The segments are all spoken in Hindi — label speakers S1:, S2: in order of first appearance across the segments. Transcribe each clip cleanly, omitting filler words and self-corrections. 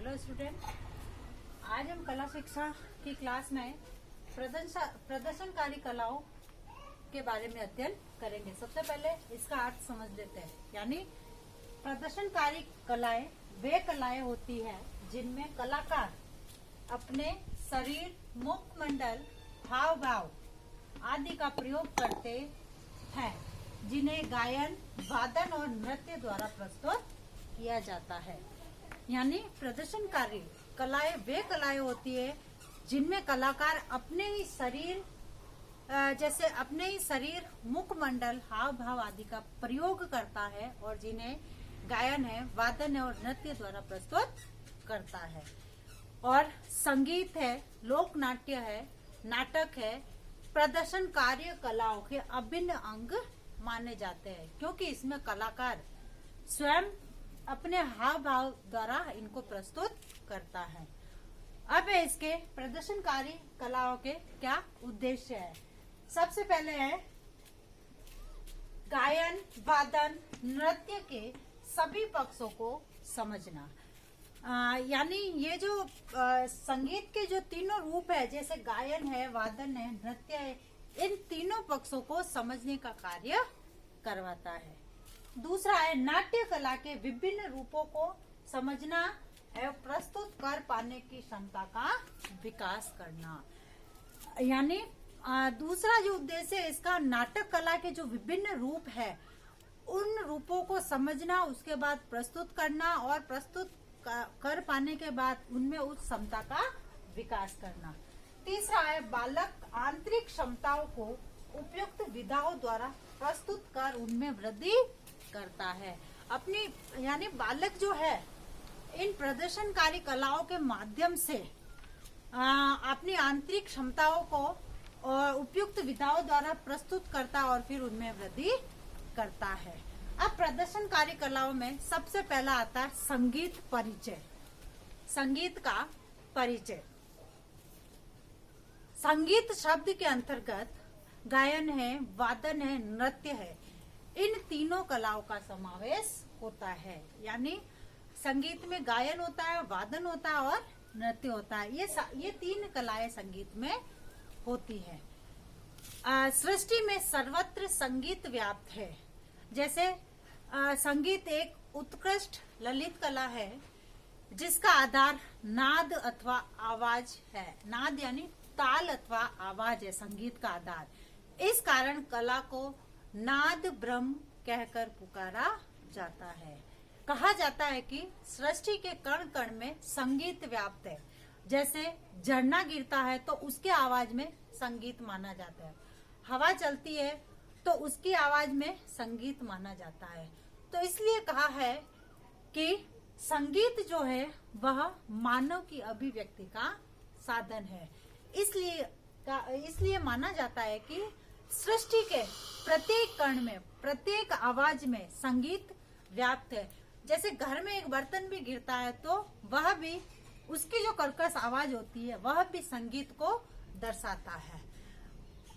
S1: हेलो स्टूडेंट, आज हम कला शिक्षा की क्लास में प्रदर्शनकारी कलाओं के बारे में अध्ययन करेंगे। सबसे पहले इसका अर्थ समझ लेते हैं। यानी प्रदर्शनकारी कलाएं वे कलाएं होती हैं जिनमें कलाकार अपने शरीर, मुखमंडल, हाव भाव आदि का प्रयोग करते हैं, जिन्हें गायन, वादन और नृत्य द्वारा प्रस्तुत किया जाता है। यानी प्रदर्शनकारी कलाएं वे कलाएं होती है जिनमें कलाकार अपने ही शरीर, मुखमंडल, हाव भाव आदि का प्रयोग करता है और जिन्हें गायन है, वादन है और नृत्य द्वारा प्रस्तुत करता है। और संगीत है, लोक नाट्य है, नाटक है, प्रदर्शन कार्य कलाओं के अभिन्न अंग माने जाते हैं, क्योंकि इसमें कलाकार स्वयं अपने हाव भाव द्वारा इनको प्रस्तुत करता है। अब है इसके प्रदर्शनकारी कलाओं के क्या उद्देश्य है। सबसे पहले है गायन, वादन, नृत्य के सभी पक्षों को समझना। यानी ये जो संगीत के जो तीनों रूप है, जैसे गायन है, वादन है, नृत्य है, इन तीनों पक्षों को समझने का कार्य करवाता है। दूसरा है नाट्य कला के विभिन्न रूपों को समझना है, प्रस्तुत कर पाने की क्षमता का विकास करना। यानी दूसरा जो उद्देश्य है इसका, नाटक कला के जो विभिन्न रूप है उन रूपों को समझना, उसके बाद प्रस्तुत करना और प्रस्तुत कर पाने के बाद उनमें उस क्षमता का विकास करना। तीसरा है बालक आंतरिक क्षमताओं को उपयुक्त विधाओं द्वारा प्रस्तुत कर उनमें वृद्धि करता है। यानी बालक जो है इन प्रदर्शनकारी कलाओं के माध्यम से अपनी आंतरिक क्षमताओं को उपयुक्त विधाओं द्वारा प्रस्तुत करता और फिर उनमें वृद्धि करता है। अब प्रदर्शनकारी कलाओं में सबसे पहला आता है संगीत परिचय। संगीत का परिचय। संगीत शब्द के अंतर्गत गायन है, वादन है, नृत्य है, इन तीनों कलाओं का समावेश होता है। यानी संगीत में गायन होता है, वादन होता है और नृत्य होता है। ये तीन कलाएं संगीत में होती है। सृष्टि में सर्वत्र संगीत व्याप्त है। जैसे संगीत एक उत्कृष्ट ललित कला है जिसका आधार नाद अथवा आवाज है। नाद यानी ताल अथवा आवाज है संगीत का आधार। इस कारण कला को नाद ब्रह्म कहकर पुकारा जाता है। कहा जाता है कि सृष्टि के कण कण में संगीत व्याप्त है। जैसे झरना गिरता है तो उसके आवाज में संगीत माना जाता है, हवा चलती है तो उसकी आवाज में संगीत माना जाता है। तो इसलिए कहा है कि संगीत जो है वह मानव की अभिव्यक्ति का साधन है। इसलिए माना जाता है कि सृष्टि के प्रत्येक कण में, प्रत्येक आवाज में संगीत व्याप्त है। जैसे घर में एक बर्तन भी गिरता है तो वह भी, उसकी जो कर्कश आवाज होती है वह भी संगीत को दर्शाता है।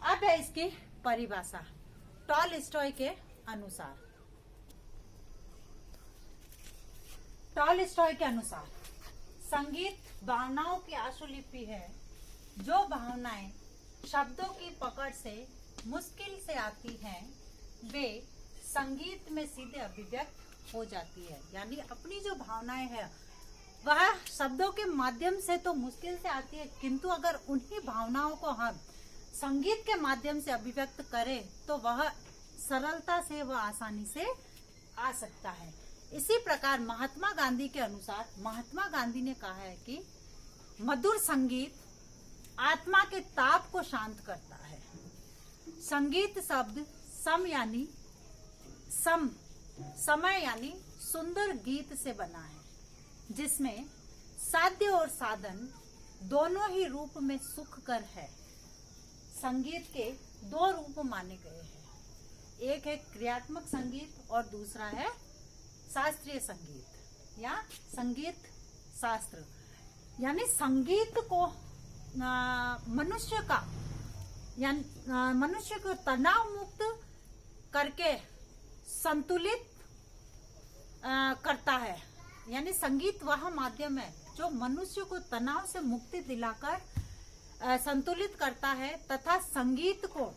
S1: अब है इसकी परिभाषा टॉलस्टॉय के अनुसार। टॉलस्टॉय के अनुसार संगीत भावनाओं की आशुलिपि है। जो भावनाएं शब्दों की पकड़ से मुश्किल से आती हैं, वे संगीत में सीधे अभिव्यक्त हो जाती है। यानी अपनी जो भावनाएं है वह शब्दों के माध्यम से तो मुश्किल से आती है, किंतु अगर उन्हीं भावनाओं को हम संगीत के माध्यम से अभिव्यक्त करें तो वह सरलता से, वह आसानी से आ सकता है। इसी प्रकार महात्मा गांधी के अनुसार, महात्मा गांधी ने कहा है कि मधुर संगीत आत्मा के ताप को शांत करता है। संगीत शब्द समय यानी सुंदर गीत से बना है, जिसमें साध्य और साधन दोनों ही रूप में सुख कर है। संगीत के दो रूप माने गए हैं, एक है क्रियात्मक संगीत और दूसरा है शास्त्रीय संगीत या संगीत शास्त्र। यानी संगीत को मनुष्य को तनाव मुक्त करके संतुलित करता है। यानी संगीत वह माध्यम है जो मनुष्य को तनाव से मुक्ति दिलाकर संतुलित करता है तथा संगीत को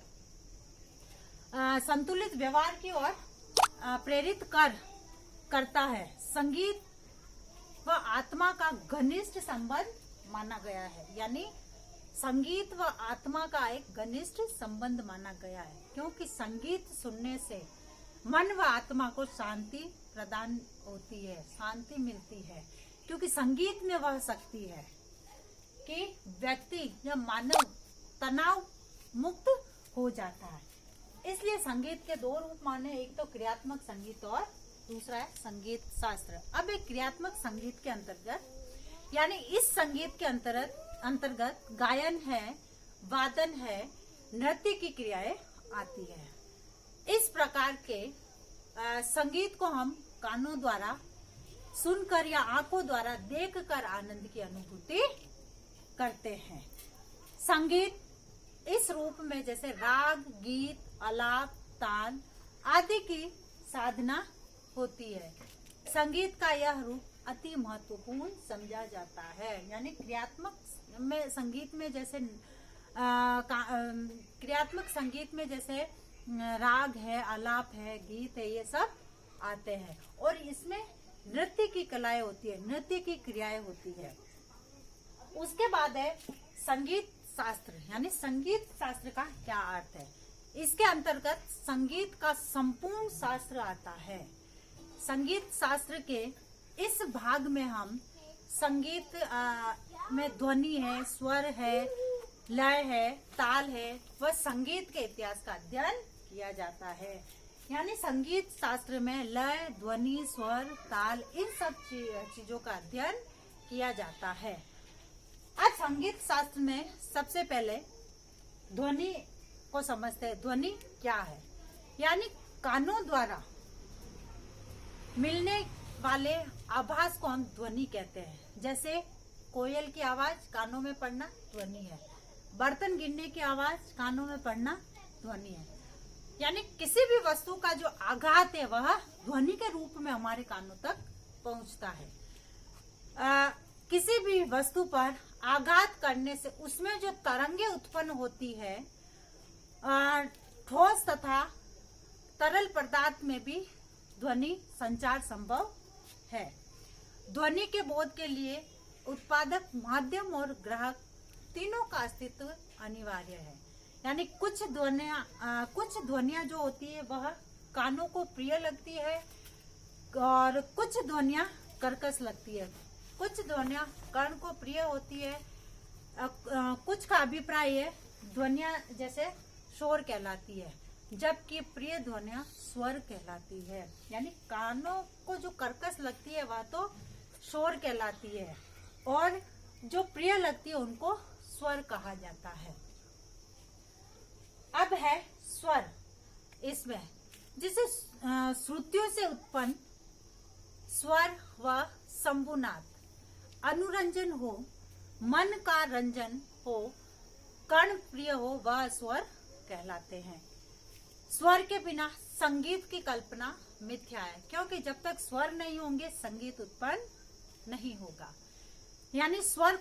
S1: संतुलित व्यवहार की ओर प्रेरित करता है। संगीत व आत्मा का घनिष्ठ संबंध माना गया है, यानी संगीत व आत्मा का एक घनिष्ठ संबंध माना गया है, क्योंकि संगीत सुनने से मन व आत्मा को शांति प्रदान होती है, शांति मिलती है, क्योंकि संगीत में वह शक्ति है कि व्यक्ति या मानव तनाव मुक्त हो जाता है। इसलिए संगीत के दो रूप माने, एक तो क्रियात्मक संगीत और दूसरा है संगीत शास्त्र। अब एक क्रियात्मक संगीत के अंतर्गत, यानी इस संगीत के अंतर्गत गायन है, वादन है, नृत्य की क्रियाएं आती है। इस प्रकार के संगीत को हम कानों द्वारा सुनकर या आंखों द्वारा देखकर आनंद की अनुभूति करते हैं। संगीत इस रूप में जैसे राग, गीत, आलाप, तान आदि की साधना होती है। संगीत का यह रूप अति महत्वपूर्ण समझा जाता है, यानी क्रियात्मक में संगीत में जैसे क्रियात्मक संगीत में जैसे राग है, आलाप है, गीत है, ये सब आते हैं, और इसमें नृत्य की कलाएं होती है, नृत्य की क्रियाएं होती है। उसके बाद है संगीत शास्त्र, यानी संगीत शास्त्र का क्या अर्थ है। इसके अंतर्गत संगीत का संपूर्ण शास्त्र आता है। संगीत शास्त्र के इस भाग में हम संगीत में ध्वनि है, स्वर है, लय है, ताल है, वह संगीत के इतिहास का अध्ययन किया जाता है। यानी संगीत शास्त्र में लय, ध्वनि, स्वर, ताल, इन सब चीजों का अध्ययन किया जाता है। आज संगीत शास्त्र में सबसे पहले ध्वनि को समझते हैं। ध्वनि क्या है, यानी कानों द्वारा मिलने वाले आभास को हम ध्वनि कहते हैं। जैसे कोयल की आवाज कानों में पड़ना ध्वनि है, बर्तन गिरने की आवाज कानों में पड़ना ध्वनि है। यानी किसी भी वस्तु का जो आघात है वह ध्वनि के रूप में हमारे कानों तक पहुंचता है। किसी भी वस्तु पर आघात करने से उसमें जो तरंगे उत्पन्न होती है, ठोस तथा तरल पदार्थ में भी ध्वनि संचार संभव है। ध्वनि के बोध के लिए उत्पादक, माध्यम और ग्राहक तीनों का अस्तित्व अनिवार्य है। यानी कुछ ध्वनियां जो होती है वह कानों को प्रिय लगती है और कुछ ध्वनियां कर्कश लगती है, कुछ ध्वनियां कर्ण को प्रिय होती है। कुछ का अभिप्राय है ध्वनियां जैसे शोर कहलाती है, जबकि प्रिय ध्वनियां स्वर कहलाती है। यानी कानों को जो कर्कश लगती है वह तो शोर कहलाती है, और जो प्रिय लगती है उनको स्वर कहा जाता है। अब है स्वर, इसमें जिसे श्रुतियों से उत्पन्न स्वर व शंभुनाद, अनुरंजन हो, मन का रंजन हो, कर्ण प्रिय हो, वह स्वर कहलाते हैं। स्वर के बिना संगीत की कल्पना मिथ्या है, क्योंकि जब तक स्वर नहीं होंगे संगीत उत्पन्न नहीं होगा। यानी स्वर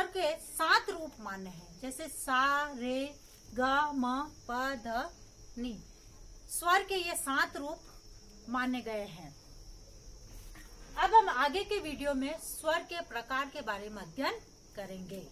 S1: के 7 रूप माने हैं, जैसे सा, रे, ग, म, प, ध, नी। स्वर के ये 7 रूप माने गए हैं। अब हम आगे के वीडियो में स्वर के प्रकार के बारे में अध्ययन करेंगे।